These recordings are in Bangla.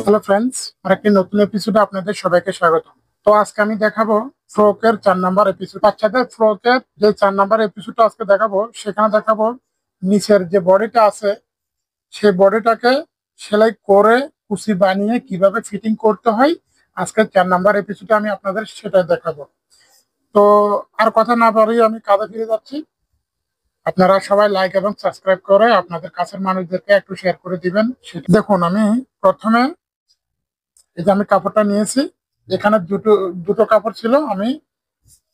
হ্যালো ফ্রেন্ডস, আরেকটি নতুন এপিসোডে আপনাদের সবাইকে স্বাগত। তো আজকে আমি দেখাবো ফ্রকের 4 নাম্বার এপিসোড। বাচ্চাদের ফ্রকের যে 4 নাম্বার এপিসোডটা আজকে দেখাবো, সেখানে দেখাবো নিচের যে বডিটা আছে সেই বডিটাকে সেলাই করে কুচি বানিয়ে কিভাবে ফিটিং করতে হয়। আজকে 4 নাম্বার এপিসোডে আমি আপনাদের সেটা দেখাবো। তো আর কথা না বাড়িয়ে আমি কাজে ফিরে যাচ্ছি। আপনারা সবাই লাইক এবং সাবস্ক্রাইব করে আপনাদের কাছের মানুষদেরকে একটু শেয়ার করে দিবেন। সেটা দেখুন, আমি প্রথমে এই যে আমি কাপড়টা নিয়েছি, এখানে দুটো দুটো কাপড় ছিল, আমি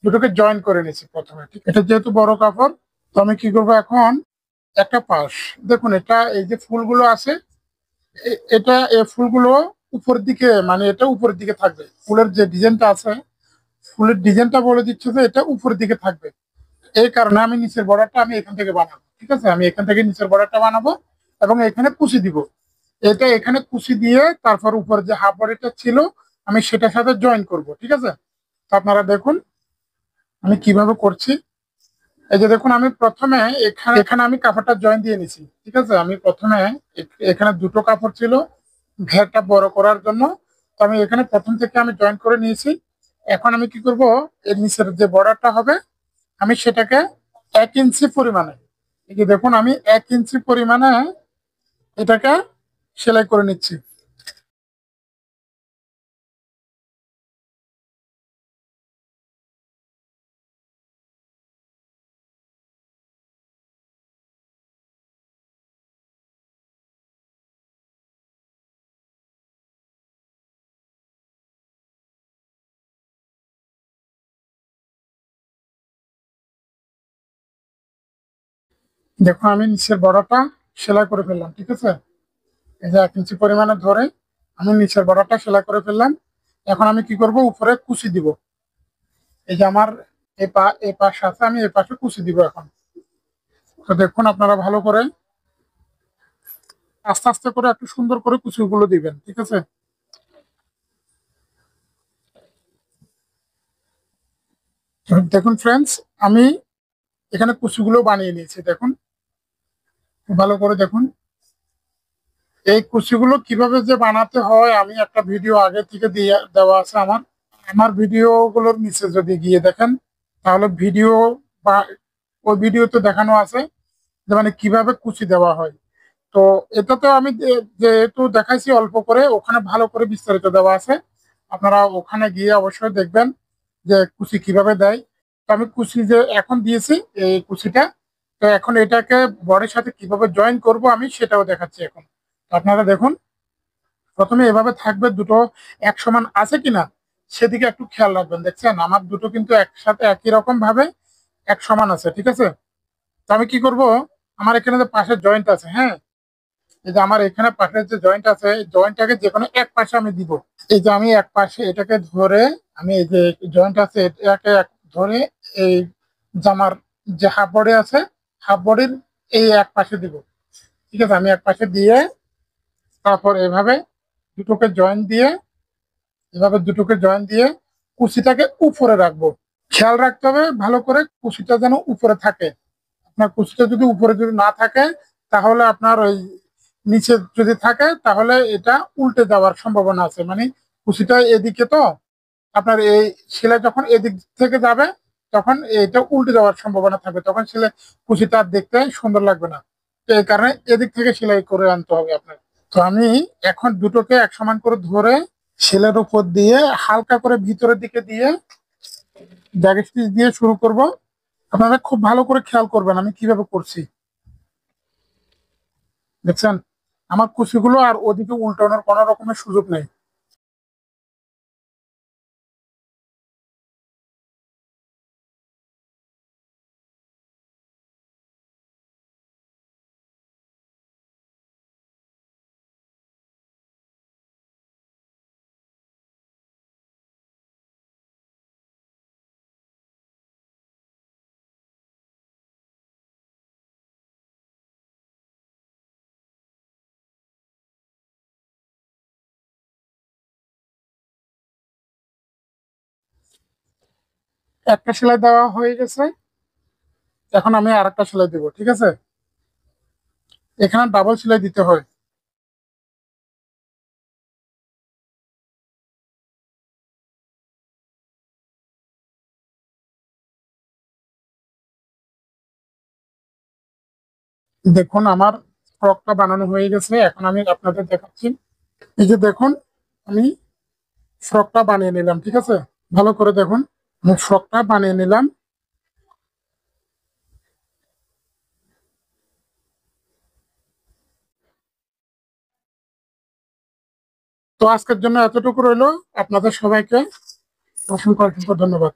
দুটোকে জয়েন করে নিয়েছি প্রথমে। ঠিক, এটা যেহেতু বড় কাপড়, তো আমি কি করবো এখন, একটা পাশ দেখুন, এটা এই যে ফুলগুলো আছে, এটা এই ফুলগুলো উপর দিকে, মানে এটা উপরের দিকে থাকবে। ফুলের যে ডিজাইনটা আছে, ফুলের ডিজাইনটা বলে দিচ্ছে যে এটা উপরের দিকে থাকবে। এই কারণে আমি নিচের বর্ডারটা আমি এখান থেকে বানাবো। ঠিক আছে, আমি এখান থেকে নিচের বর্ডারটা বানাবো এবং এখানে কুচি দিব। এটা এখানে কুচি দিয়ে তারপর উপর যে হাফ বডিটা ছিল আমি সেটার সাথে জয়েন করব। ঠিক আছে, তো আপনারা দেখুন আমি কিভাবে করছি। এই যে দেখুন, আমি প্রথমে এখানে এখানে আমি কাপড়টা জয়েন দিয়ে নিছি। ঠিক আছে, আমি প্রথমে এখানে দুটো কাপড় ছিল ঘেরটা বড় করার জন্য, তো আমি এখানে প্রথম থেকে আমি জয়েন করে নিয়েছি। এখন আমি কি করব, এর নিচের যে বর্ডারটা হবে আমি সেটাকে 1 ইঞ্চি পরিমাণে, এই যে দেখুন আমি 1 ইঞ্চি পরিমাণে এটাকে সেলাই করে নিচ্ছি। দেখো আমি নিচের বর্ডারটা সেলাই করে ফেললাম। ঠিক আছে, এই যে 1 ইঞ্চি পরিমাণে ধরে আমি নিচের বর্ডারটা সেলাই করে ফেললাম। এখন আমি কি করব, উপরে কুচি দিব। এই যে আমার এ পাশ আছে, আমি এ পাশে কুচি দিব এখন। তো দেখুন আপনারা ভালো করে আস্তে আস্তে করে একটু সুন্দর করে কুচিগুলো দিবেন। ঠিক আছে, তো দেখুন ফ্রেন্ডস, আমি এখানে কুচিগুলো বানিয়ে নিয়েছি। দেখুন ভালো করে দেখুন, এই কুচিগুলো কিভাবে যে বানাতে হয় আমি একটা ভিডিও আগে থেকে দিয়ে দেওয়া আছে আমার আমার ভিডিও গুলোর নিচে যদি গিয়ে দেখেন, তাহলে ভিডিও বা ওই ভিডিওতে দেখানো আছে যে মানে কিভাবে কুচি দেওয়া হয়। তো এটাতে আমি যেহেতু দেখাইছি অল্প করে, ওখানে ভালো করে বিস্তারিত দেওয়া আছে। আপনারা ওখানে গিয়ে অবশ্যই দেখবেন যে কুচি কিভাবে দেয়। তো আমি কুচি যে এখন দিয়েছি এই কুচিটা, তো এখন এটাকে বডির সাথে কিভাবে জয়েন করব আমি সেটাও দেখাচ্ছি এখন। তো আপনারা দেখুন, প্রথমে এভাবে থাকবে, দুটো এক সমান আছে কিনা সেদিকে একটু খেয়াল রাখবেন। দেখছেন আমার দুটো কিন্তু একসাথে একই রকম ভাবে এক সমান আছে। ঠিক আছে, তো আমি কি করব, আমার এখানে যে পাশের জয়েন্ট আছে, হ্যাঁ, এই যে আমার এখানে পাশের যে জয়েন্ট আছে, জয়েন্টটাকে যে কোনো এক পাশে আমি দিব। এই যে আমি এক পাশে এটাকে ধরে, আমি এই যে জয়েন্ট আছে এটাকে ধরে এই জামার যে হাফ বডি আছে, হাফ বডির এই এক পাশে দিব। ঠিক আছে, আমি এক পাশে দিয়ে তারপর এভাবে দুটোকে জয়েন দিয়ে কুচিটাকে উপরে রাখবো। খেয়াল রাখতে হবে ভালো করে কুচিটা যেন উপরে থাকে। আপনার কুচিটা যদি উপরে যদি না থাকে, তাহলে আপনার ওই নিচে যদি থাকে তাহলে এটা উল্টে যাওয়ার সম্ভাবনা আছে। মানে কুচিটা এদিকে, তো আপনার এই সেলাই যখন এদিক থেকে যাবে তখন এটা উল্টে যাওয়ার সম্ভাবনা থাকবে, তখন সেলাই কুচিটা আর দেখতে সুন্দর লাগবে না। তো এই কারণে এদিক থেকে সেলাই করে আনতে হবে আপনার। তো আমি এখন দুটোকে এক সমান করে ধরে সেলের উপর দিয়ে হালকা করে ভিতরের দিকে দিয়ে ব্যাক স্টিচ দিয়ে শুরু করব। আপনারা খুব ভালো করে খেয়াল করবেন আমি কিভাবে করছি। দেখছেন আমার কুচিগুলো আর ওদিকে উল্টানোর কোনো রকমের সুযোগ নেই। একটা সেলাই দেওয়া হয়ে গেছে, এখন আমি আরেকটা সেলাই দেবো। ঠিক আছে, এখানে ডাবল সেলাই দিতে হয়। দেখুন আমার ফ্রকটা বানানো হয়ে গেছে, এখন আমি আপনাদের দেখাচ্ছি। এই যে দেখুন, আমি ফ্রকটা বানিয়ে নিলাম, ঠিক আছে? ভালো করে দেখুন, আমি ফ্রকটা বানিয়ে নিলাম। তো আজকের জন্য এতটুকু রইলো। আপনাদের সবাইকে অসংখ্য অসংখ্য ধন্যবাদ।